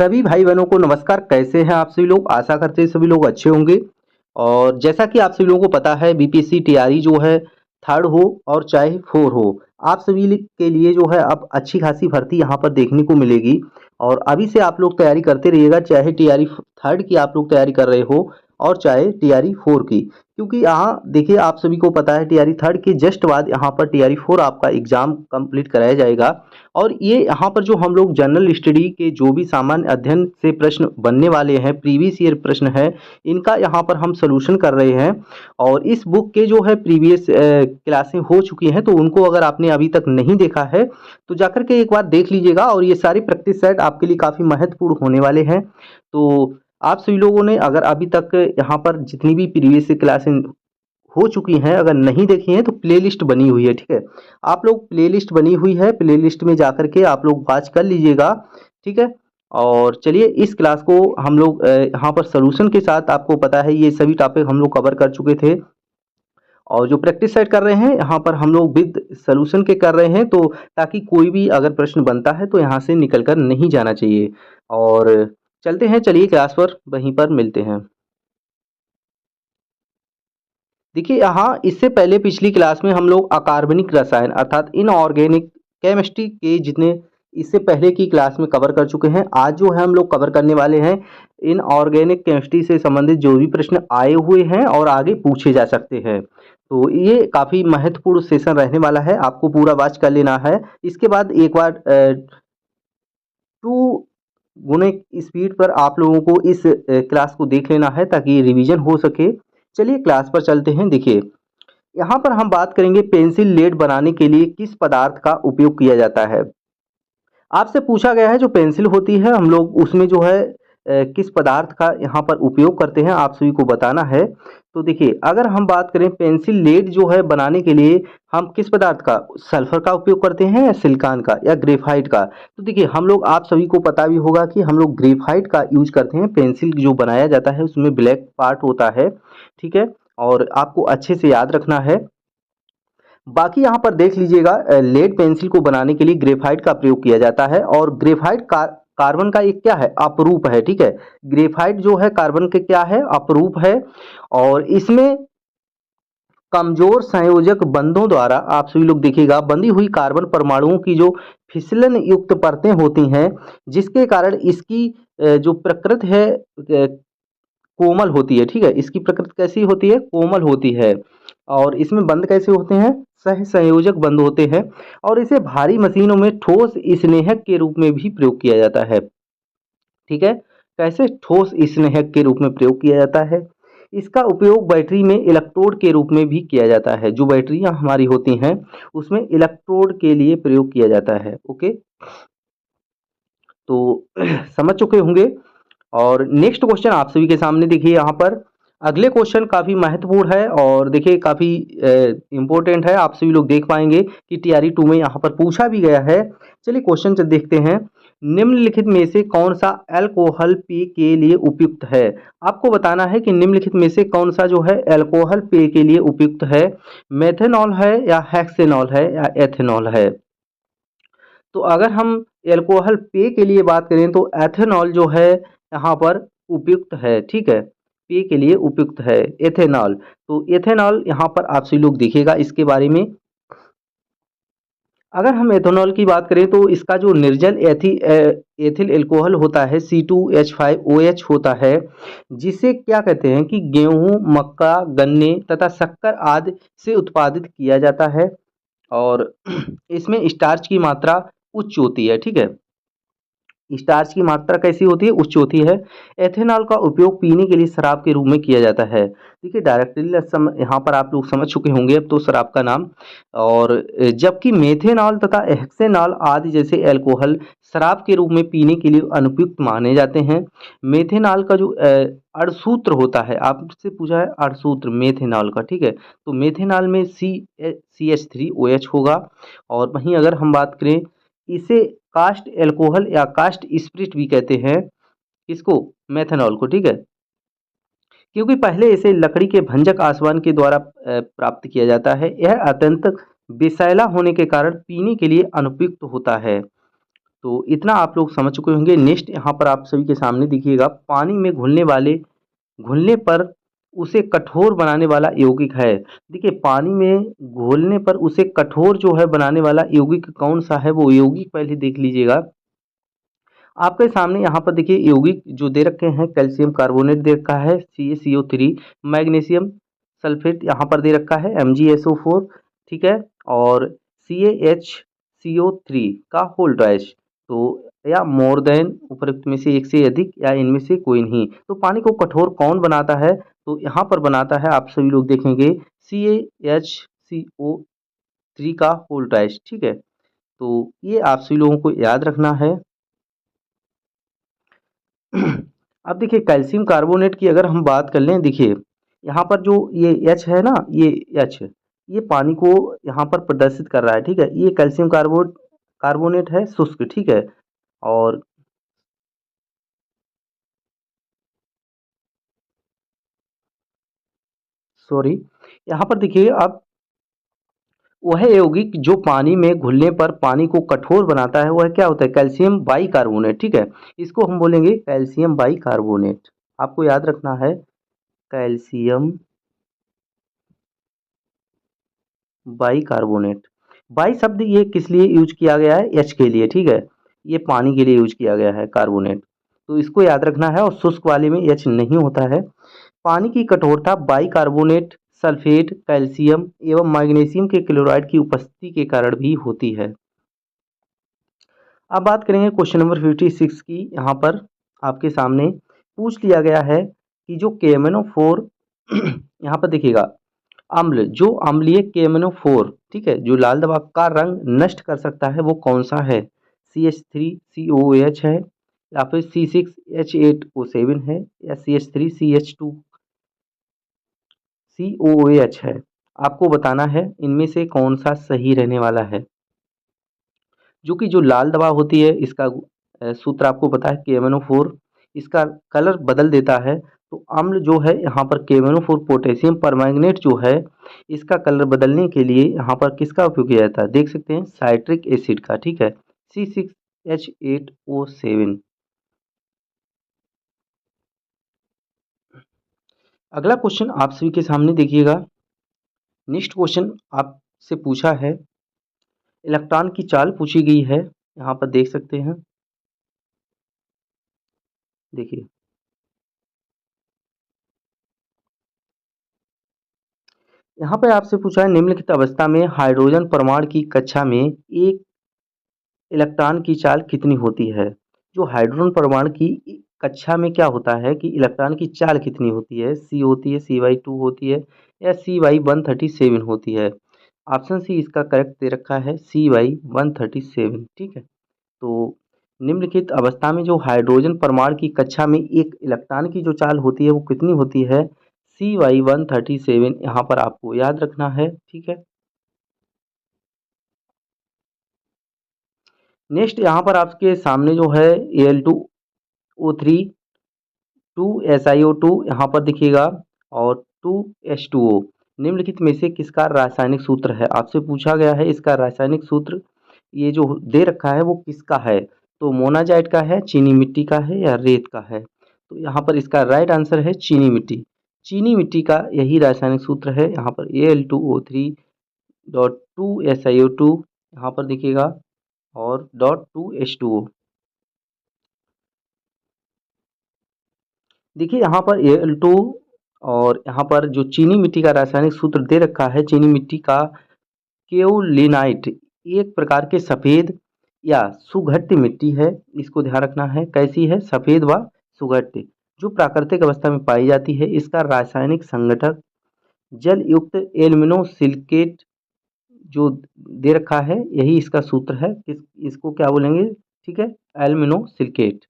सभी भाई बहनों को नमस्कार। कैसे हैं आप सभी लोग? आशा करते हैं सभी लोग अच्छे होंगे। और जैसा कि आप सभी लोगों को पता है, बीपीएससी टीआरई जो है थर्ड हो और चाहे फोर हो, आप सभी के लिए जो है अब अच्छी खासी भर्ती यहाँ पर देखने को मिलेगी। और अभी से आप लोग तैयारी करते रहिएगा, चाहे टीआरई थर्ड की आप लोग तैयारी कर रहे हो और चाहे टीआरई फोर की। क्योंकि यहाँ देखिए, आप सभी को पता है टीआरई थर्ड के जस्ट बाद यहाँ पर टीआरई फोर आपका एग्जाम कंप्लीट कराया जाएगा। और ये यहाँ पर जो हम लोग जनरल स्टडी के जो भी सामान्य अध्ययन से प्रश्न बनने वाले हैं, प्रीवियस ईयर प्रश्न है, इनका यहाँ पर हम सॉल्यूशन कर रहे हैं। और इस बुक के जो है प्रीवियस क्लासें हो चुकी हैं, तो उनको अगर आपने अभी तक नहीं देखा है तो जाकर के एक बार देख लीजिएगा। और ये सारी प्रैक्टिस सेट आपके लिए काफ़ी महत्वपूर्ण होने वाले हैं। तो आप सभी लोगों ने अगर अभी तक यहाँ पर जितनी भी प्रीवियस क्लासें हो चुकी हैं अगर नहीं देखी हैं तो प्लेलिस्ट बनी हुई है, ठीक है। आप लोग प्लेलिस्ट बनी हुई है, प्लेलिस्ट में जाकर के आप लोग वॉच कर लीजिएगा, ठीक है। और चलिए इस क्लास को हम लोग यहाँ पर सॉल्यूशन के साथ, आपको पता है ये सभी टॉपिक हम लोग कवर कर चुके थे। और जो प्रैक्टिस सेट कर रहे हैं यहाँ पर हम लोग विद सॉल्यूशन के कर रहे हैं, तो ताकि कोई भी अगर प्रश्न बनता है तो यहाँ से निकल कर नहीं जाना चाहिए। और चलते हैं, चलिए क्लास पर वहीं पर मिलते हैं। देखिए यहाँ इससे पहले पिछली क्लास में हम लोग अकार्बनिक रसायन अर्थात इनऑर्गेनिक केमिस्ट्री के जितने इससे पहले की क्लास में कवर कर चुके हैं। आज जो है हम लोग कवर करने वाले हैं इनऑर्गेनिक केमिस्ट्री से संबंधित जो भी प्रश्न आए हुए हैं और आगे पूछे जा सकते हैं। तो ये काफ़ी महत्वपूर्ण सेशन रहने वाला है, आपको पूरा वॉच कर लेना है। इसके बाद एक बार 2 गुने स्पीड पर आप लोगों को इस क्लास को देख लेना है ताकि रिवीजन हो सके। चलिए क्लास पर चलते हैं। देखिए यहाँ पर हम बात करेंगे पेंसिल लेड बनाने के लिए किस पदार्थ का उपयोग किया जाता है। आपसे पूछा गया है जो पेंसिल होती है हम लोग उसमें जो है किस पदार्थ का यहाँ पर उपयोग करते हैं, आप सभी को बताना है। तो देखिए अगर हम बात करें पेंसिल लेड जो है बनाने के लिए हम किस पदार्थ का, सल्फर का उपयोग करते हैं या सिलिकॉन का या ग्रेफाइट का। तो देखिए हम लोग, आप सभी को पता भी होगा कि हम लोग ग्रेफाइट का यूज करते हैं। पेंसिल जो बनाया जाता है उसमें ब्लैक पार्ट होता है, ठीक है। और आपको अच्छे से याद रखना है। बाकी यहाँ पर देख लीजिएगा, लेड पेंसिल को बनाने के लिए ग्रेफाइट का प्रयोग किया जाता है। और ग्रेफाइट कार्बन का एक क्या है, अपरूप है, ठीक है। ग्रेफाइट जो है कार्बन के क्या है, अपरूप है। और इसमें कमजोर संयोजक बंधों द्वारा आप सभी लोग देखिएगा बंधी हुई कार्बन परमाणुओं की जो फिसलन युक्त परतें होती हैं, जिसके कारण इसकी जो प्रकृति है कोमल होती है, ठीक है। इसकी प्रकृति कैसी होती है, कोमल होती है। और इसमें बंध कैसे होते हैं, सह संयोजक बंध होते हैं। और इसे भारी मशीनों में ठोस स्नेहक के रूप में भी प्रयोग किया जाता है, ठीक है। कैसे, ठोस स्नेहक के रूप में प्रयोग किया जाता है। इसका उपयोग बैटरी में इलेक्ट्रोड के रूप में भी किया जाता है। जो बैटरियां हमारी होती हैं उसमें इलेक्ट्रोड के लिए प्रयोग किया जाता है, ओके। तो समझ चुके होंगे। और नेक्स्ट क्वेश्चन आप सभी के सामने देखिए, यहाँ पर अगले क्वेश्चन काफ़ी महत्वपूर्ण है और देखिए काफ़ी इम्पोर्टेंट है। आप सभी लोग देख पाएंगे कि टीआरई 2 में यहाँ पर पूछा भी गया है। चलिए क्वेश्चन देखते हैं। निम्नलिखित में से कौन सा अल्कोहल पेय के लिए उपयुक्त है। आपको बताना है कि निम्नलिखित में से कौन सा जो है अल्कोहल पेय के लिए उपयुक्त है। मेथेनॉल है या हेक्सेनॉल है या एथेनॉल है। तो अगर हम अल्कोहल पेय के लिए बात करें तो एथेनॉल जो है यहाँ पर उपयुक्त है, ठीक है। पेय के लिए उपयुक्त है एथेनॉल। तो एथेनॉल यहाँ पर आप सभी लोग देखिएगा इसके बारे में। अगर हम एथेनॉल की बात करें तो इसका जो निर्जल एथिल अल्कोहल होता है C2H5OH होता है, जिसे क्या कहते हैं कि गेहूं, मक्का, गन्ने तथा शक्कर आदि से उत्पादित किया जाता है। और इसमें स्टार्च की मात्रा उच्च होती है, ठीक है। स्टार्च की मात्रा कैसी होती है, उच्च होती है। एथेनॉल का उपयोग पीने के लिए शराब के रूप में किया जाता है। देखिए डायरेक्टली यहाँ पर आप लोग समझ चुके होंगे अब तो शराब का नाम। और जबकि मेथेनॉल तथा हेक्सेनॉल आदि जैसे अल्कोहल शराब के रूप में पीने के लिए अनुपयुक्त माने जाते हैं। मेथेनॉल का जो अणसूत्र होता है, आपसे पूछा है अणसूत्र मेथेनॉल का, ठीक है। तो मेथेनॉल में CH3OH होगा। और वहीं अगर हम बात करें, इसे कास्ट एल्कोहल या कास्ट स्पिरिट भी कहते हैं, इसको मेथनॉल को, ठीक है। क्योंकि पहले इसे लकड़ी के भंजक आसवन के द्वारा प्राप्त किया जाता है। यह अत्यंत विषैला होने के कारण पीने के लिए अनुपयुक्त होता है। तो इतना आप लोग समझ चुके होंगे। नेक्स्ट यहाँ पर आप सभी के सामने देखिएगा, पानी में घुलने पर उसे कठोर बनाने वाला यौगिक है। देखिए पानी में घोलने पर उसे कठोर जो है बनाने वाला यौगिक कौन सा है, वो यौगिक पहले देख लीजिएगा। आपके सामने यहाँ पर देखिए यौगिक जो दे रखे हैं, कैल्शियम कार्बोनेट दे रखा है CaCO3, मैग्नीशियम सल्फेट यहाँ पर दे रखा है MgSO4, ठीक है, और CaHCO3 का होल डैश, तो या मोर देन उपरोक्त में से एक से अधिक या इनमें से कोई नहीं। तो पानी को कठोर कौन बनाता है, तो यहाँ पर बनाता है, आप सभी लोग देखेंगे, CaHCO3 का होल डैश, ठीक है। तो ये आप सभी लोगों को याद रखना है। अब देखिए कैल्शियम कार्बोनेट की अगर हम बात कर लें, देखिए यहाँ पर जो ये H है ना, ये H ये पानी को यहाँ पर प्रदर्शित कर रहा है, ठीक है। ये कैल्शियम कार्बोनेट है शुष्क, ठीक है। और सॉरी, यहाँ पर देखिए अब वह यौगिक जो पानी में घुलने पर पानी को कठोर बनाता है, वह क्या होता है, कैल्शियम बाइकार्बोनेट, ठीक है। इसको हम बोलेंगे कैल्शियम बाइकार्बोनेट, आपको याद रखना है कैल्शियम बाइकार्बोनेट। बाई शब्द ये किस लिए यूज किया गया है, एच के लिए, ठीक है। ये पानी के लिए यूज किया गया है कार्बोनेट, तो इसको याद रखना है। और शुष्क वाले में एच नहीं होता है। पानी की कठोरता बाइकार्बोनेट, सल्फेट, कैल्शियम एवं मैग्नीशियम के क्लोराइड की उपस्थिति के कारण भी होती है। अब बात करेंगे क्वेश्चन नंबर 56 की। यहाँ पर आपके सामने पूछ लिया गया है कि जो KMnO4 यहाँ पर देखिएगा, अम्ल जो अम्लीय KMnO4, ठीक है, जो लाल दवा का रंग नष्ट कर सकता है, वो कौन सा है, CH3COOH है, या फिर C6H8O7 है, या CH3CH2COOH है। आपको बताना है इनमें से कौन सा सही रहने वाला है। जो कि जो लाल दवा होती है, इसका सूत्र आपको पता है KMnO4, इसका कलर बदल देता है। तो अम्ल जो है यहाँ पर KMnO4 पोटेशियम परमैंगनेट जो है, इसका कलर बदलने के लिए यहाँ पर किसका उपयोग किया जाता है, देख सकते हैं साइट्रिक एसिड का, ठीक है, C6H8O7। अगला क्वेश्चन आप सभी के सामने देखिएगा। नेक्स्ट क्वेश्चन आपसे पूछा है, इलेक्ट्रॉन की चाल पूछी गई है, यहाँ पर देख सकते हैं, देखिए यहाँ पे आपसे पूछा है, निम्नलिखित अवस्था में हाइड्रोजन परमाणु की कक्षा में एक इलेक्ट्रॉन की चाल कितनी होती है। जो हाइड्रोजन परमाणु की कक्षा में क्या होता है कि इलेक्ट्रॉन की चाल कितनी होती है, C होती है, C/2 होती है, या C/137 होती है। ऑप्शन सी इसका करेक्ट दे रखा है, C/137, ठीक है। तो निम्नलिखित अवस्था में जो हाइड्रोजन परमाणु की कक्षा में एक इलेक्ट्रॉन की जो चाल होती है, वो कितनी होती है, C/137, यहाँ पर आपको याद रखना है, ठीक है। नेक्स्ट यहाँ पर आपके सामने जो है Al2O3, 2SiO2 यहाँ पर दिखिएगा, और 2H2O, निम्नलिखित में से किसका रासायनिक सूत्र है, आपसे पूछा गया है इसका रासायनिक सूत्र। ये जो दे रखा है वो किसका है, तो मोनाजाइट का है, चीनी मिट्टी का है, या रेत का है। तो यहाँ पर इसका राइट आंसर है चीनी मिट्टी। चीनी मिट्टी का यही रासायनिक सूत्र है। यहाँ पर Al2O3.2SiO2 यहाँ पर देखिएगा, और .2H2O। देखिए यहाँ पर Al2 और यहाँ पर जो चीनी मिट्टी का रासायनिक सूत्र दे रखा है, चीनी मिट्टी का केओलिनाइट एक प्रकार के सफ़ेद या सुघट्य मिट्टी है। इसको ध्यान रखना है, कैसी है, सफ़ेद व सुघट्य, जो प्राकृतिक अवस्था में पाई जाती है। इसका रासायनिक संगठक जल युक्त एल्युमिनो सिलिकेट जो दे रखा है, यही इसका सूत्र है। इसको क्या बोलेंगे, ठीक है, एल्युमिनो सिलिकेट।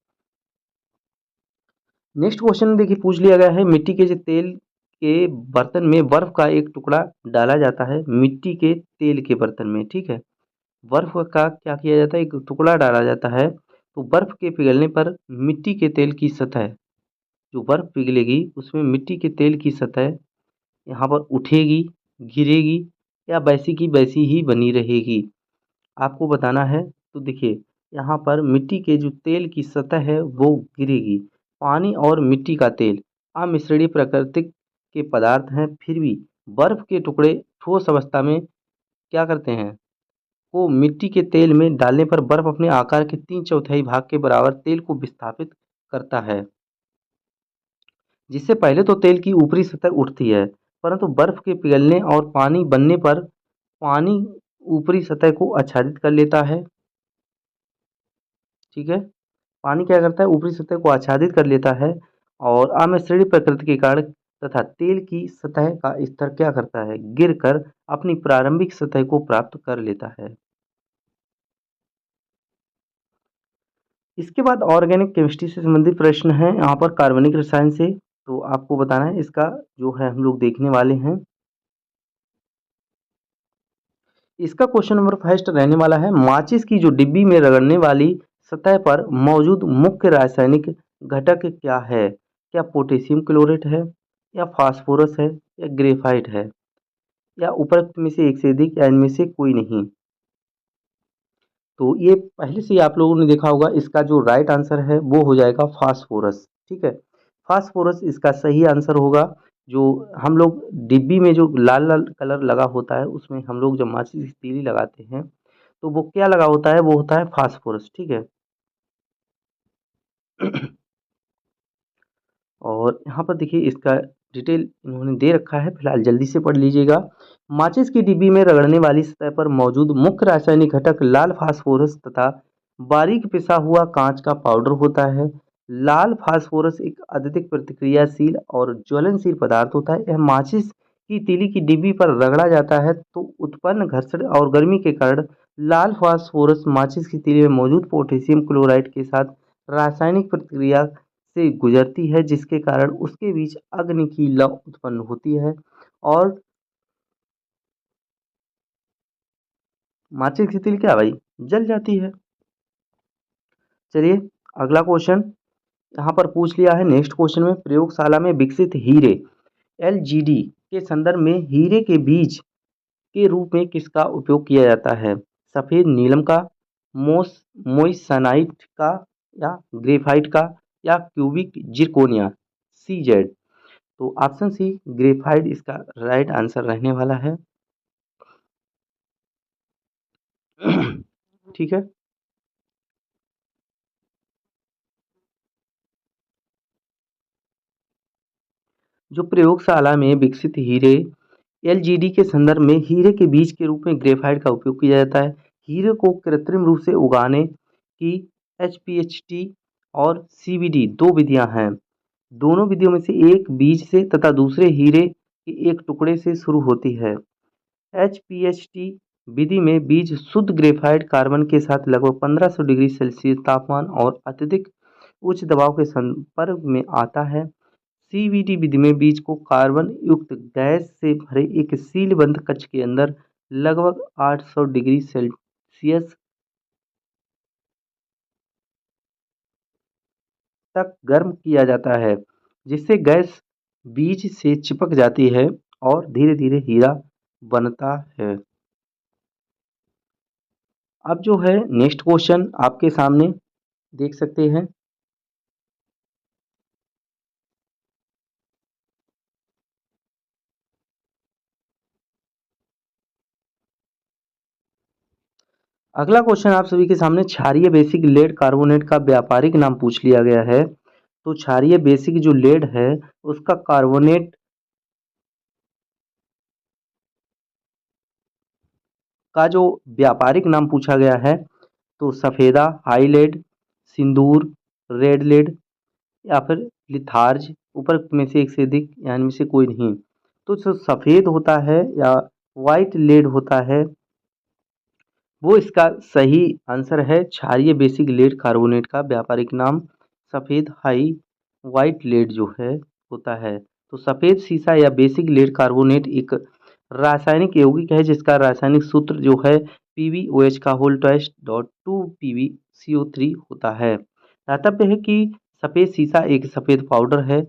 नेक्स्ट क्वेश्चन देखिए पूछ लिया गया है, मिट्टी के तेल के बर्तन में बर्फ का एक टुकड़ा डाला जाता है, मिट्टी के तेल के बर्तन में, ठीक है, बर्फ का क्या किया जाता है, एक टुकड़ा डाला जाता है। तो बर्फ के पिघलने पर मिट्टी के तेल की सतह, जो बर्फ पिघलेगी उसमें मिट्टी के तेल की सतह यहाँ पर उठेगी, गिरेगी, या वैसी की वैसी ही बनी रहेगी, आपको बताना है। तो देखिए यहाँ पर मिट्टी के जो तेल की सतह है वो गिरेगी। पानी और मिट्टी का तेल अमिश्रणीय प्रकृति के पदार्थ हैं, फिर भी बर्फ के टुकड़े ठोस अवस्था में क्या करते हैं, को मिट्टी के तेल में डालने पर बर्फ अपने आकार के 3/4 भाग के बराबर तेल को विस्थापित करता है। जिससे पहले तो तेल की ऊपरी सतह उठती है, परंतु बर्फ के पिघलने और पानी बनने पर पानी ऊपरी सतह को आच्छादित कर लेता है। ठीक है, पानी क्या करता है, ऊपरी सतह को आच्छादित कर लेता है और अमिश्रणीय प्रकृति के कारण तथा तेल की सतह का स्तर क्या करता है, गिरकर अपनी प्रारंभिक सतह को प्राप्त कर लेता है। इसके बाद ऑर्गेनिक केमिस्ट्री से संबंधित प्रश्न है यहाँ पर कार्बनिक रसायन से, तो आपको बताना है इसका जो है हम लोग देखने वाले हैं। इसका क्वेश्चन नंबर फर्स्ट रहने वाला है, माचिस की जो डिब्बी में रगड़ने वाली सतह पर मौजूद मुख्य रासायनिक घटक क्या है? क्या पोटेशियम क्लोरेट है, या फास्फोरस है, या ग्रेफाइट है, या उपरोक्त में से एक से अधिक, या इनमें से कोई नहीं? तो ये पहले से ही आप लोगों ने देखा होगा, इसका जो राइट आंसर है वो हो जाएगा फास्फोरस। ठीक है, फास्फोरस इसका सही आंसर होगा। जो हम लोग डिब्बी में जो लाल लाल कलर लगा होता है उसमें हम लोग जब माचिस की तीली लगाते हैं तो वो क्या लगा होता है, वो होता है फास्फोरस। ठीक है, और यहाँ पर देखिए इसका डिटेल इन्होंने दे रखा है, फिलहाल जल्दी से पढ़ लीजिएगा। माचिस की डिब्बी में रगड़ने वाली सतह पर मौजूद मुख्य रासायनिक घटक लाल फास्फोरस तथा बारीक पिसा हुआ कांच का पाउडर होता है। लाल फास्फोरस एक अत्यधिक प्रतिक्रियाशील और ज्वलनशील पदार्थ होता है। यह माचिस की तीली की डिब्बी पर रगड़ा जाता है तो उत्पन्न घर्षण और गर्मी के कारण लाल फास्फोरस माचिस की तीली में मौजूद पोटेशियम क्लोराइड के साथ रासायनिक प्रतिक्रिया से गुजरती है, जिसके कारण उसके बीच अग्नि की लौ उत्पन्न होती है और माचिस की तीली क्या भाई, जल जाती है। चलिए अगला क्वेश्चन यहाँ पर पूछ लिया है। नेक्स्ट क्वेश्चन में, प्रयोगशाला में विकसित हीरे एलजीडी के संदर्भ में हीरे के बीज के रूप में किसका उपयोग किया जाता है? सफेद नीलम का, मोइसनाइट का, या ग्रेफाइट का, या क्यूबिक जिरकोनिया सीजेड? तो ऑप्शन सी ग्रेफाइट इसका राइट आंसर रहने वाला है। ठीक है, जो प्रयोगशाला में विकसित हीरे एलजीडी के संदर्भ में हीरे के बीज के रूप में ग्रेफाइट का उपयोग किया जाता है। हीरे को कृत्रिम रूप से उगाने की एचपीएचटी और सीवीडी दो विधियां हैं। दोनों विधियों में से एक बीज से तथा दूसरे हीरे के एक टुकड़े से शुरू होती है। एचपीएचटी विधि में बीज शुद्ध ग्रेफाइट कार्बन के साथ लगभग 1500 डिग्री सेल्सियस तापमान और अत्यधिक उच्च दबाव के संपर्क में आता है। सीवीडी विधि में बीज को कार्बन युक्त गैस से भरे एक सीलबंद कक्ष के अंदर लगभग 800 डिग्री सेल्सियस तक गर्म किया जाता है, जिससे गैस बीज से चिपक जाती है और धीरे धीरे हीरा बनता है। अब जो है नेक्स्ट क्वेश्चन आपके सामने देख सकते हैं। अगला क्वेश्चन आप सभी के सामने, क्षारीय बेसिक लेड कार्बोनेट का व्यापारिक नाम पूछ लिया गया है। तो क्षारीय बेसिक जो लेड है उसका कार्बोनेट का जो व्यापारिक नाम पूछा गया है, तो सफ़ेदा, हाई लेड, सिंदूर, रेड लेड, या फिर लिथार्ज, ऊपर में से एक से अधिक या इनमें से कोई नहीं। तो जो सफ़ेद होता है या वाइट लेड होता है वो इसका सही आंसर है। क्षारीय बेसिक लेड कार्बोनेट का व्यापारिक नाम सफ़ेद हाई वाइट लेड जो है होता है। तो सफ़ेद सीसा या बेसिक लेड कार्बोनेट एक रासायनिक यौगिक है जिसका रासायनिक सूत्र जो है PbOH का होल ट्वाइस डॉट 2 PbCO3 होता है। दातव्य है कि सफ़ेद सीसा एक सफ़ेद पाउडर है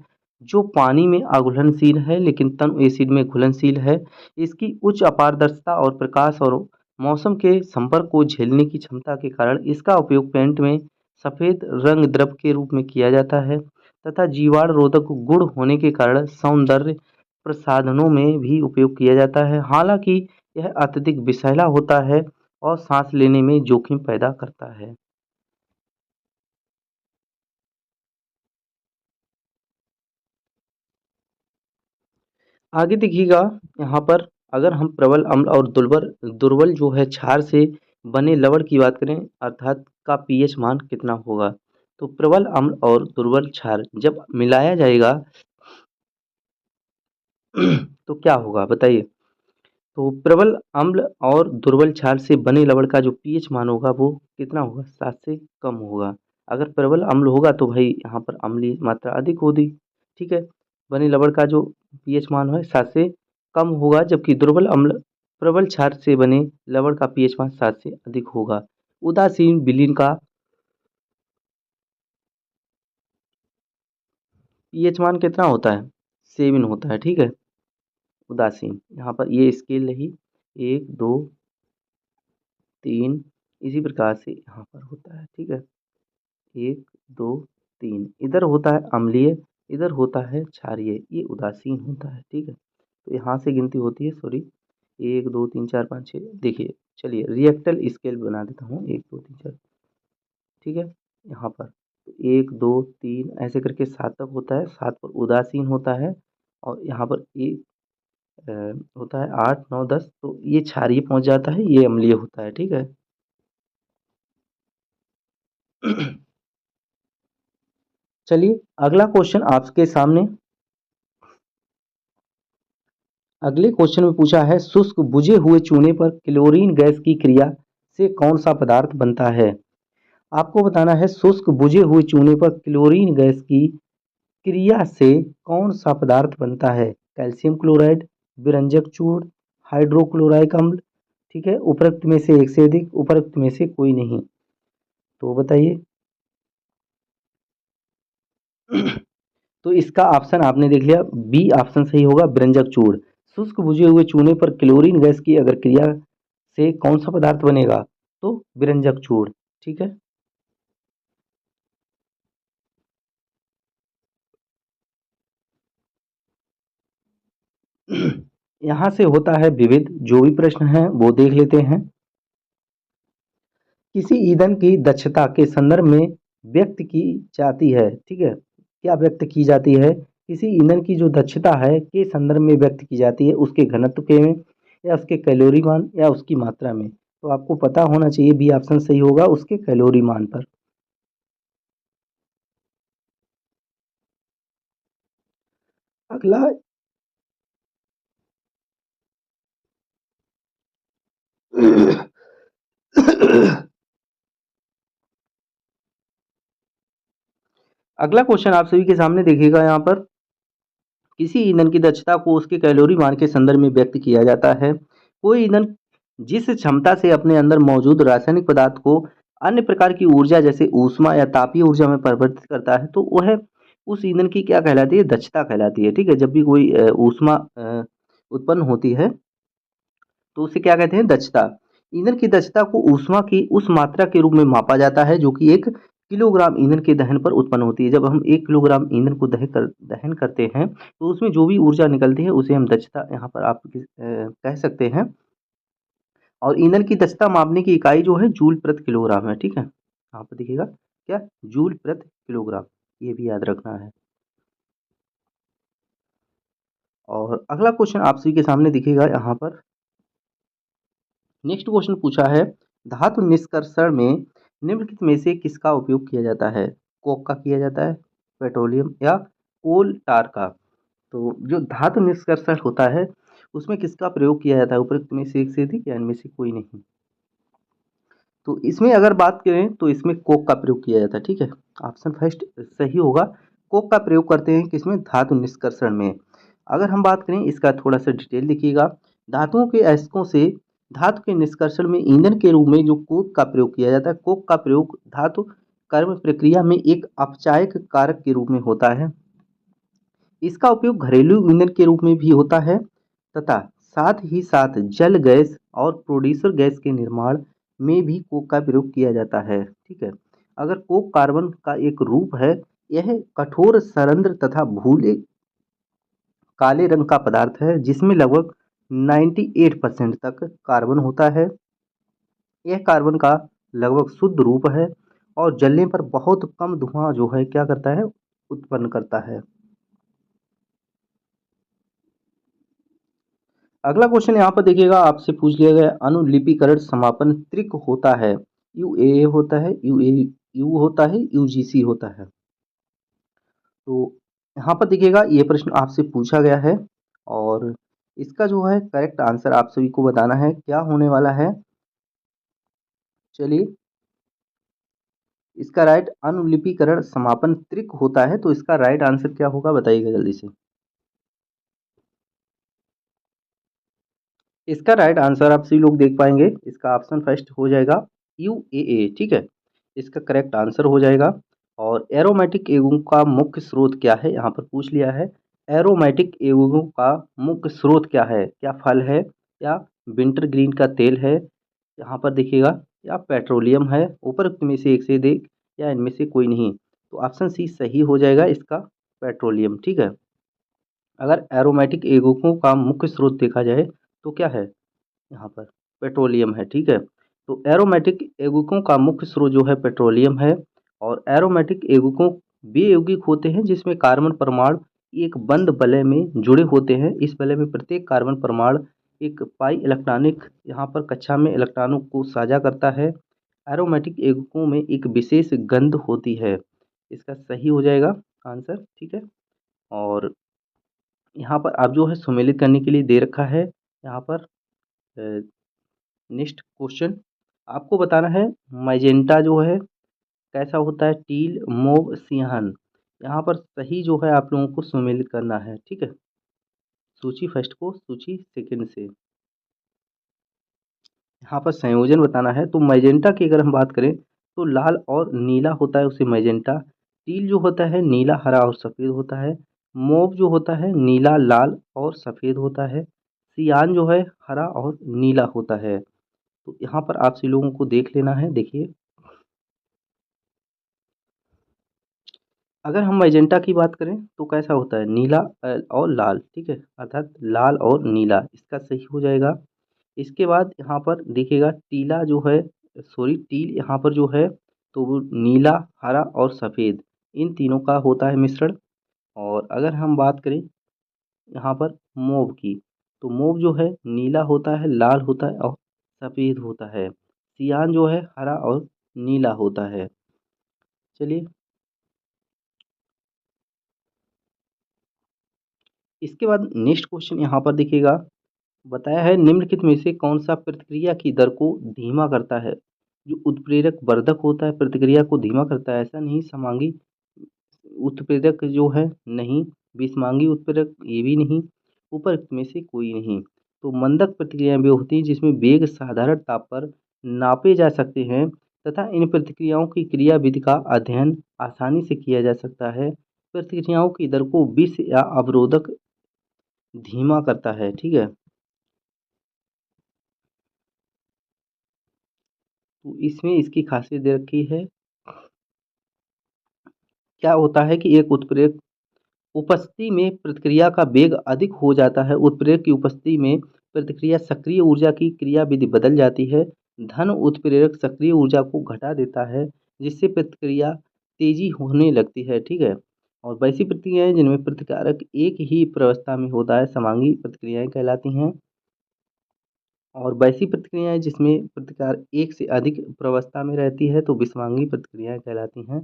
जो पानी में अघुलनशील है लेकिन तनु एसिड में घुलनशील है। इसकी उच्च अपारदर्शिता और प्रकाश और मौसम के संपर्क को झेलने की क्षमता के कारण इसका उपयोग पेंट में सफ़ेद रंग द्रव के रूप में किया जाता है तथा जीवाणु रोधक गुण होने के कारण सौंदर्य प्रसाधनों में भी उपयोग किया जाता है। हालांकि यह अत्यधिक विषैला होता है और सांस लेने में जोखिम पैदा करता है। आगे देखिएगा, यहाँ पर अगर हम प्रबल अम्ल और दुर्बल दुर्बल जो है क्षार से बने लवण की बात करें अर्थात का पीएच मान कितना होगा। तो प्रबल अम्ल और दुर्बल क्षार जब मिलाया जाएगा तो क्या होगा बताइए। तो प्रबल अम्ल और दुर्बल क्षार से बने लवण का जो पीएच मान होगा वो कितना होगा, 7 से कम होगा। अगर प्रबल अम्ल होगा तो भाई यहाँ पर अम्लीय मात्रा अधिक होगी, ठीक है। बने लवण का जो पीएच मान है 7 से कम होगा, जबकि दुर्बल अम्ल प्रबल क्षार से बने लवण का पीएच मान 7 से अधिक होगा। उदासीन विलीन का पीएच मान कितना होता है, 7 होता है, ठीक है। उदासीन यहाँ पर ये स्केल रही 1 2 3, इसी प्रकार से यहाँ पर होता है, ठीक है। 1 2 3 इधर होता है अम्लीय, इधर होता है क्षारीय, ये उदासीन होता है, ठीक है। तो यहाँ से गिनती होती है, सॉरी 1 2 3 4 5 6। देखिए चलिए रिएक्टल स्केल बना देता हूँ 1 2 3 4, ठीक है। यहाँ पर 1 2 3 ऐसे करके 7 तक होता है, 7 पर उदासीन होता है और यहाँ पर एक होता है 8 9 10, तो ये क्षारीय पहुँच जाता है, ये अम्लीय होता है, ठीक है। चलिए अगला क्वेश्चन आपके सामने। अगले क्वेश्चन में पूछा है शुष्क बुझे हुए चूने पर क्लोरीन गैस की क्रिया से कौन सा पदार्थ बनता है। आपको बताना है शुष्क बुझे हुए चूने पर क्लोरीन गैस की क्रिया से कौन सा पदार्थ बनता है। कैल्शियम क्लोराइड, विरंजक चूर्ण, हाइड्रोक्लोराइक अम्ल, ठीक है। उपरोक्त में से एक से अधिक, उपरोक्त में से कोई नहीं। तो बताइए। तो इसका ऑप्शन आपने देख लिया, बी ऑप्शन सही होगा, विरंजक चूर्ण। शुष्क बुझे हुए चूने पर क्लोरीन गैस की अगर क्रिया से कौन सा पदार्थ बनेगा, तो विरंजक चूर्ण, ठीक है। यहाँ से होता है विविध, जो भी प्रश्न है वो देख लेते हैं। किसी ईंधन की दक्षता के संदर्भ में व्यक्त की जाती है, ठीक है। क्या व्यक्त की जाती है, किसी ईंधन की जो दक्षता है के संदर्भ में व्यक्त की जाती है, उसके घनत्व के में या उसके कैलोरी मान या उसकी मात्रा में। तो आपको पता होना चाहिए, बी ऑप्शन सही होगा, उसके कैलोरी मान पर। अगला अगला क्वेश्चन आप सभी के सामने देखिएगा। यहाँ पर किसी ईंधन की दक्षता को उसके कैलोरी मान के संदर्भ में व्यक्त किया जाता है। कोई ईंधन जिस क्षमता से अपने अंदर मौजूद रासायनिक पदार्थ को अन्य प्रकार की ऊर्जा जैसे ऊष्मा या तापीय ऊर्जा में परिवर्तित करता है, तो वह उस ईंधन की क्या कहलाती है, दक्षता कहलाती है, ठीक है। जब भी कोई ऊष्मा उत्पन्न होती है तो उसे क्या कहते हैं, दक्षता। ईंधन की दक्षता को ऊष्मा की उस मात्रा के रूप में मापा जाता है जो कि 1 किलोग्राम ईंधन के दहन पर उत्पन्न होती है। जब हम 1 किलोग्राम ईंधन को दहन करते हैं तो उसमें जो भी ऊर्जा निकलती है उसे हम दक्षता यहाँ पर आप कह सकते हैं। और ईंधन की दक्षता मापने की इकाई जो है जूल प्रति किलोग्राम है, ठीक है। यहाँ पर देखिएगा क्या, जूल प्रति किलोग्राम, ये भी याद रखना है। और अगला क्वेश्चन आप सभी के सामने दिखेगा यहाँ पर। नेक्स्ट क्वेश्चन पूछा है धातु निष्कर्षण में निम्नलिखित में से किसका उपयोग किया जाता है। कोक का किया जाता है, पेट्रोलियम या कोल टार का। तो जो धातु निष्कर्षण होता है उसमें किसका प्रयोग किया जाता है, उपरोक्त में से एक से अधिक या इनमें से कोई नहीं। तो इसमें अगर बात करें तो इसमें कोक का प्रयोग किया जाता है, ठीक है। ऑप्शन फर्स्ट सही होगा, कोक का प्रयोग करते हैं किसमें, धातु निष्कर्षण में। अगर हम बात करें इसका थोड़ा सा डिटेल देखिएगा। धातुओं के अयस्कों से धातु के निष्कर्षण में ईंधन के रूप में जो कोक का प्रयोग किया जाता है, कोक का प्रयोग धातु कर्म प्रक्रिया में एक अपचायक कारक के रूप में होता है। इसका उपयोग घरेलू ईंधन के रूप में भी होता है तथा साथ ही साथ जल गैस और प्रोड्यूसर गैस के निर्माण में भी कोक का प्रयोग किया जाता है। ठीक है। अगर कोक कार्बन का एक रूप है, यह कठोर सरंध्र तथा भूरे काले रंग का पदार्थ है जिसमें लगभग 98% तक कार्बन होता है। यह कार्बन का लगभग शुद्ध रूप है और जलने पर बहुत कम धुआं जो है क्या करता है, उत्पन्न करता है। अगला क्वेश्चन यहाँ पर देखिएगा, आपसे पूछ लिया गया अनुलिपिकरण समापन त्रिक होता है, यूएए होता है, यू होता है, यूजीसी होता है। तो यहाँ पर देखिएगा ये प्रश्न आपसे पूछा गया है और इसका जो है करेक्ट आंसर आप सभी को बताना है क्या होने वाला है। चलिए, इसका राइट अनुलिपिकरण समापन त्रिक होता है, तो इसका राइट आंसर क्या होगा बताइएगा जल्दी से। इसका राइट आंसर आप सभी लोग देख पाएंगे, इसका ऑप्शन फर्स्ट हो जाएगा यूएए। ठीक है, इसका करेक्ट आंसर हो जाएगा। और एरोमेटिक एवं का मुख्य स्रोत क्या है, यहाँ पर पूछ लिया है। एरोमेटिक एवं का मुख्य स्रोत क्या है, क्या फल है या विंटर ग्रीन का तेल है, यहाँ पर देखिएगा, या पेट्रोलियम है, उपरोक्त में से एक से देख या इनमें से कोई नहीं। तो ऑप्शन सी सही हो जाएगा इसका, पेट्रोलियम। ठीक है। अगर एरोमेटिक यौगिकों का मुख्य स्रोत देखा जाए तो क्या है, यहाँ पर पेट्रोलियम है। ठीक है। तो एरोमेटिक यौगिकों का मुख्य स्रोत जो है पेट्रोलियम है। और एरोमेटिक यौगिकों वे यौगिक होते हैं जिसमें कार्बन परमाणु एक बंद वलय में जुड़े होते हैं। इस वलय में प्रत्येक कार्बन परमाणु एक पाई इलेक्ट्रॉनिक यहाँ पर कक्षा में इलेक्ट्रॉनों को साझा करता है। एरोमेटिक यौगिकों में एक विशेष गंध होती है। इसका सही हो जाएगा आंसर। ठीक है। और यहाँ पर आप जो है सम्मिलित करने के लिए दे रखा है यहाँ पर। नेक्स्ट क्वेश्चन आपको बताना है, मैजेंटा जो है कैसा होता है, टील, मोव, सियान। यहाँ पर सही जो है आप लोगों को सम्मिलित करना है। ठीक है, सूची फर्स्ट को सूची सेकंड से यहाँ पर संयोजन बताना है। तो मैजेंटा की अगर हम बात करें तो लाल और नीला होता है उसे मैजेंटा। टील जो होता है नीला, हरा और सफ़ेद होता है। मोव जो होता है नीला, लाल और सफ़ेद होता है। सियान जो है हरा और नीला होता है। तो यहाँ पर आप सभी लोगों को देख लेना है। देखिए, अगर हम मैजेंटा की बात करें तो कैसा होता है, नीला और लाल। ठीक है, अर्थात लाल और नीला, इसका सही हो जाएगा। इसके बाद यहाँ पर देखिएगा टीला जो है, सॉरी टील यहाँ पर जो है तो वो नीला, हरा और सफ़ेद, इन तीनों का होता है मिश्रण। और अगर हम बात करें यहाँ पर मोव की, तो मोव जो है नीला होता है, लाल होता है और सफ़ेद होता है। सियान जो है हरा और नीला होता है। चलिए, इसके बाद नेक्स्ट क्वेश्चन यहाँ पर देखिएगा, बताया है निम्नलिखित में से कौन सा प्रतिक्रिया की दर को धीमा करता है। जो उत्प्रेरक वर्धक होता है प्रतिक्रिया को धीमा करता है, ऐसा नहीं। समांगी उत्प्रेरक जो है नहीं, विषमांगी उत्प्रेरक ये भी नहीं, उपरोक्त में से कोई नहीं। तो मंदक प्रतिक्रियाएं वे होती हैं जिसमें वेग साधारण ताप पर नापे जा सकते हैं तथा इन प्रतिक्रियाओं की क्रियाविधि का अध्ययन आसानी से किया जा सकता है। प्रतिक्रियाओं की दर को विष या अवरोधक धीमा करता है। ठीक है। तो इसमें इसकी खासियत दे रखी है। क्या होता है कि एक उत्प्रेरक उपस्थिति में प्रतिक्रिया का वेग अधिक हो जाता है। उत्प्रेरक की उपस्थिति में प्रतिक्रिया सक्रिय ऊर्जा की क्रियाविधि बदल जाती है। धन उत्प्रेरक सक्रिय ऊर्जा को घटा देता है जिससे प्रतिक्रिया तेजी होने लगती है। ठीक है। और वैसी प्रतिक्रियाएं जिनमें प्रतिकारक एक ही प्रवस्था में होता है समांगी प्रतिक्रियाएं कहलाती हैं। और वैसी प्रतिक्रियाएं जिसमें प्रतिकार एक से अधिक प्रवस्था में रहती है तो विषमांगी प्रतिक्रियाएं कहलाती हैं।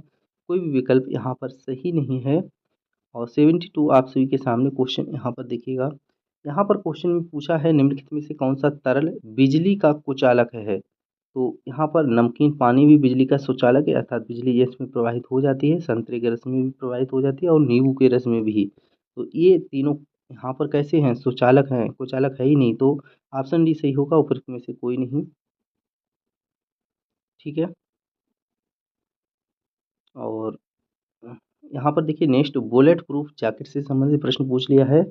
कोई भी विकल्प यहाँ पर सही नहीं है। और 72 आप सभी के सामने क्वेश्चन यहाँ पर देखिएगा। यहाँ पर क्वेश्चन में पूछा है निम्नलिखित में से कौन सा तरल बिजली का कुचालक है। तो यहाँ पर नमकीन पानी भी बिजली का सुचालक है, अर्थात बिजली इसमें प्रवाहित हो जाती है। संतरे के रस में भी प्रवाहित हो जाती है और नींबू के रस में भी। तो ये तीनों यहाँ पर कैसे हैं, सुचालक हैं, कुचालक है ही नहीं। तो ऑप्शन डी सही होगा, उपरोक्त में से कोई नहीं। ठीक है। और यहाँ पर देखिए नेक्स्ट बुलेट प्रूफ जैकेट से संबंधित प्रश्न पूछ लिया है।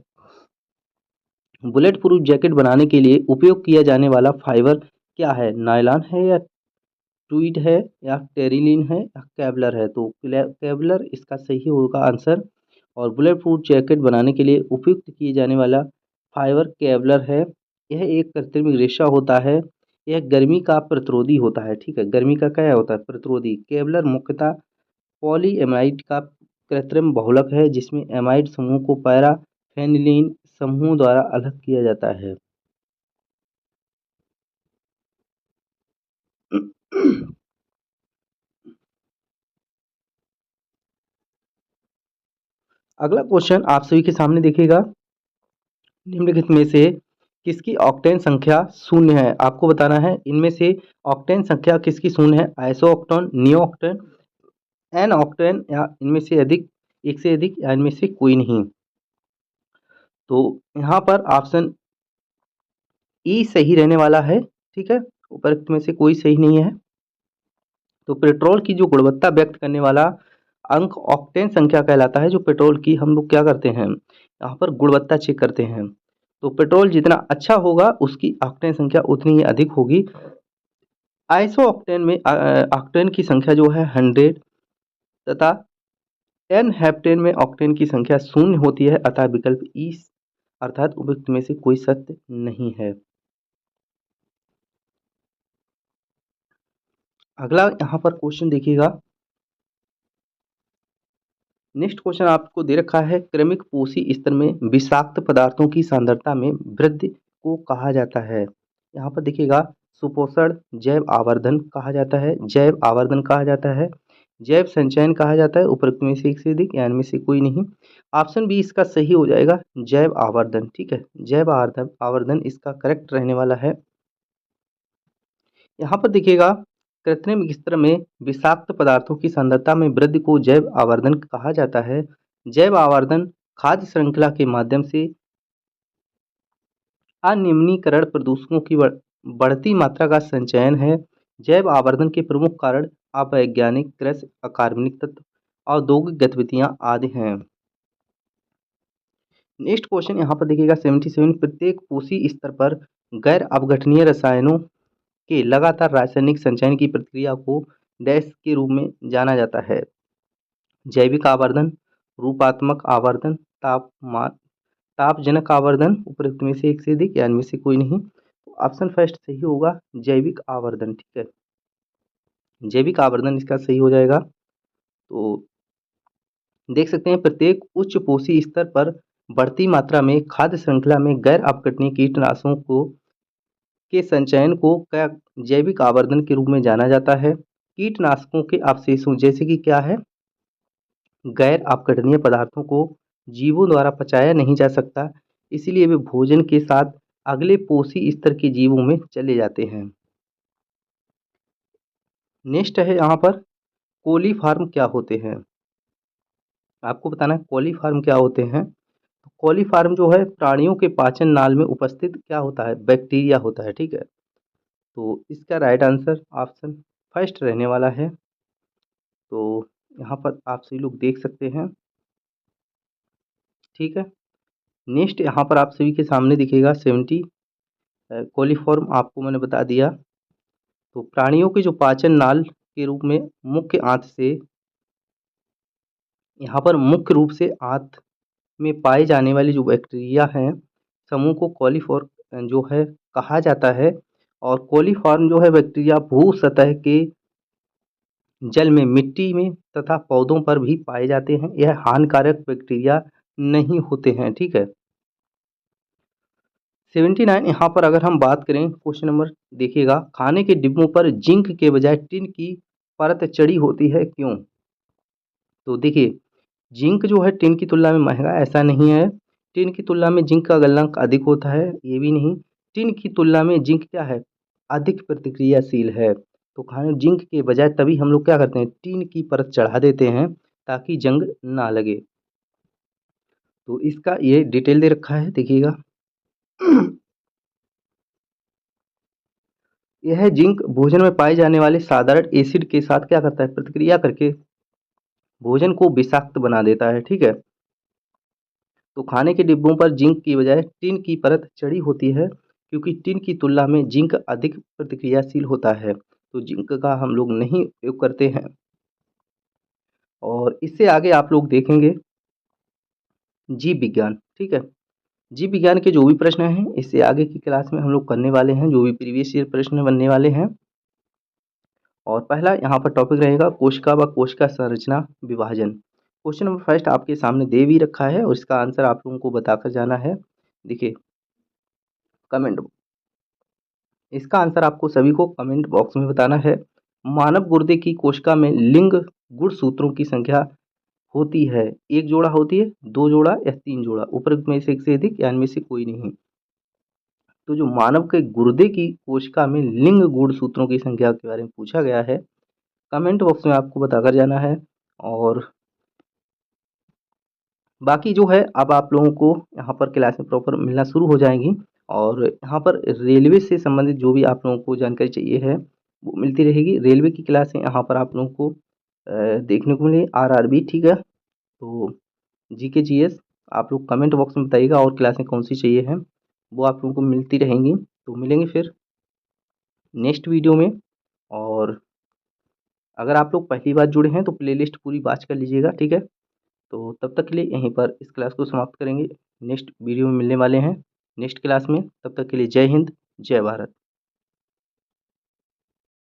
बुलेट प्रूफ जैकेट बनाने के लिए उपयोग किया जाने वाला फाइबर क्या है? नायलॉन है या ट्वीड है या टेरिलिन है या केवलर है? तो केवलर इसका सही होगा आंसर। और बुलेट प्रूफ जैकेट बनाने के लिए उपयुक्त किए जाने वाला फाइबर केवलर है। यह एक कृत्रिम रेशा होता है। यह गर्मी का प्रतिरोधी होता है। ठीक है, गर्मी का क्या होता है? प्रतिरोधी। केवलर मुख्यतः पॉलीएमाइड का कृत्रिम बहुलक है जिसमें एमाइड समूह को पैराफेनिलीन समूह द्वारा अलग किया जाता है। अगला क्वेश्चन आप सभी के सामने देखिएगा। निम्नलिखित में से किसकी ऑक्टेन संख्या शून्य है? आपको बताना है इनमें से ऑक्टेन संख्या किसकी शून्य है? Iso octane, neo octane, n octane या इनमें से अधिक, एक से अधिक या इनमें से कोई नहीं। तो यहाँ पर ऑप्शन ई सही रहने वाला है। ठीक है, उपरोक्त में से कोई सही नहीं है। तो पेट्रोल की जो गुणवत्ता व्यक्त करने वाला अंक ऑक्टेन संख्या कहलाता है। जो पेट्रोल की हम लोग क्या करते हैं, यहाँ पर गुणवत्ता चेक करते हैं। तो पेट्रोल जितना अच्छा होगा उसकी ऑक्टेन संख्या उतनी ही अधिक होगी। आइसो ऑक्टेन में ऑक्टेन की संख्या जो है 100 तथा एन हेप्टेन में ऑक्टेन की संख्या शून्य होती है। अतः विकल्प ई अर्थात उपयुक्त में से कोई सत्य नहीं है। अगला यहाँ पर क्वेश्चन देखिएगा। नेक्स्ट क्वेश्चन आपको दे रखा है, क्रमिक पोषी स्तर में विषाक्त पदार्थों की सांद्रता में वृद्धि को कहा जाता है। यहाँ पर देखिएगा, सुपोषण, जैव आवर्धन कहा जाता है, जैव आवर्धन कहा जाता है, जैव संचयन कहा जाता है। उपरोक्त में से एक से अधिक या इनमें से कोई नहीं। ऑप्शन बी इसका सही हो जाएगा, जैव आवर्धन। ठीक है, जैव आवर्धन आवर्धन इसका करेक्ट रहने वाला है। यहाँ पर देखिएगा, कृत्रिम स्तर में विषाक्त पदार्थों की सांद्रता में वृद्धि को जैव आवर्धन कहा जाता है। जैव आवर्धन खाद्य श्रृंखला के माध्यम से अनियमितीकरण प्रदूषकों की बढ़ती मात्रा का संचयन है। जैव आवर्धन के प्रमुख कारण अवैज्ञानिक कृषि, अकार्बनिक तत्व, औद्योगिक गतिविधियां आदि हैं। नेक्स्ट क्वेश्चन यहाँ पर देखिएगा 77, प्रत्येक कोशी स्तर पर गैर अपघटनीय रसायनों के लगातार रासायनिक संचयन की प्रक्रिया को डैश के रूप में जाना जाता है। जैविक आवर्धन, रूपात्मक आवर्धन, तापमान तापजनक आवर्धन। उपरोक्त में से एक से अधिक या इनमें से कोई नहीं। ऑप्शन फर्स्ट सही होगा, जैविक आवर्धन। ठीक है, जैविक आवर्धन इसका सही हो जाएगा। तो देख सकते हैं, प्रत्येक उच्च पोषी स्तर पर बढ़ती मात्रा में खाद्य श्रृंखला में गैर अपघटनीय कीटनाशकों को के संचयन को क्या जैविक आवर्धन के रूप में जाना जाता है। कीटनाशकों के अवशेषों जैसे कि क्या है, गैर अपघटनीय पदार्थों को जीवों द्वारा पचाया नहीं जा सकता, इसलिए वे भोजन के साथ अगले पोषी स्तर के जीवों में चले जाते हैं। नेक्स्ट है यहाँ पर, कोलीफार्म क्या होते हैं? आपको बताना है कोलीफार्म क्या होते हैं। कोलीफार्म जो है प्राणियों के पाचन नाल में उपस्थित क्या होता है, बैक्टीरिया होता है। ठीक है, तो इसका राइट आंसर ऑप्शन फर्स्ट रहने वाला है। तो यहाँ पर आप सभी लोग देख सकते हैं। ठीक है, नेक्स्ट यहाँ पर आप सभी के सामने दिखेगा 70, कोलीफॉर्म आपको मैंने बता दिया। तो प्राणियों के जो पाचन नाल के रूप में मुख्य आंत से, यहाँ पर मुख्य रूप से आंत में पाए जाने वाली जो बैक्टीरिया हैं समूह को कोलीफॉर्म जो है कहा जाता है। और कोलीफॉर्म जो है बैक्टीरिया भू सतह के जल में, मिट्टी में तथा पौधों पर भी पाए जाते हैं। यह हानिकारक बैक्टीरिया नहीं होते हैं। ठीक है, 79 यहाँ पर अगर हम बात करें, क्वेश्चन नंबर देखिएगा, खाने के डिब्बों पर जिंक के बजाय टिन की परत चढ़ी होती है, क्यों? तो देखिए, जिंक जो है टिन की तुलना में महंगा ऐसा नहीं है। टिन की तुलना में जिंक का गलनांक अधिक होता है, ये भी नहीं। टिन की तुलना में जिंक क्या है, अधिक प्रतिक्रियाशील है। तो खाने जिंक के बजाय तभी हम लोग क्या करते हैं, टिन की परत चढ़ा देते हैं ताकि जंग ना लगे। तो इसका ये डिटेल दे रखा है, देखिएगा। यह जिंक भोजन में पाए जाने वाले साधारण एसिड के साथ क्या करता है, प्रतिक्रिया करके भोजन को विषाक्त बना देता है। ठीक है, तो खाने के डिब्बों पर जिंक की बजाय टिन की परत चढ़ी होती है, क्योंकि टिन की तुलना में जिंक अधिक प्रतिक्रियाशील होता है, तो जिंक का हम लोग नहीं उपयोग करते हैं। और इससे आगे आप लोग देखेंगे जीव विज्ञान, ठीक है। जीव विज्ञान के जो भी प्रश्न हैं इससे आगे की क्लास में हम लोग करने वाले हैं, जो भी प्रीवियस ईयर प्रश्न बनने वाले हैं। और पहला यहाँ पर टॉपिक रहेगा कोशिका व कोशिका संरचना विभाजन। क्वेश्चन नंबर फर्स्ट आपके सामने दे भी रखा है और इसका आंसर आप लोगों को बताकर जाना है। देखिए कमेंट, इसका आंसर आपको सभी को कमेंट बॉक्स में बताना है। मानव गुर्दे की कोशिका में लिंग गुणसूत्रों की संख्या होती है, एक जोड़ा होती है, दो जोड़ा या तीन जोड़ा, उपरोक्त में से एक से अधिक या इनमें से कोई नहीं। तो जो मानव के गुर्दे की कोशिका में लिंग गुणसूत्रों की संख्या के बारे में पूछा गया है, कमेंट बॉक्स में आपको बताकर जाना है। और बाकी जो है अब आप लोगों को यहाँ पर क्लास में प्रॉपर मिलना शुरू हो जाएंगी, और यहाँ पर रेलवे से संबंधित जो भी आप लोगों को जानकारी चाहिए है वो मिलती रहेगी। रेलवे की क्लासें यहाँ पर आप लोगों को देखने को मिले, आरआरबी, ठीक है। तो जीके जीएस आप लोग कमेंट बॉक्स में बताइएगा और क्लासें कौन सी चाहिए हैं, वो आप लोगों को मिलती रहेंगी। तो मिलेंगे फिर नेक्स्ट वीडियो में। और अगर आप लोग पहली बार जुड़े हैं तो प्लेलिस्ट पूरी वॉच कर लीजिएगा, ठीक है। तो तब तक के लिए यहीं पर इस क्लास को समाप्त करेंगे, नेक्स्ट वीडियो में मिलने वाले हैं नेक्स्ट क्लास में। तब तक के लिए जय हिंद, जय भारत।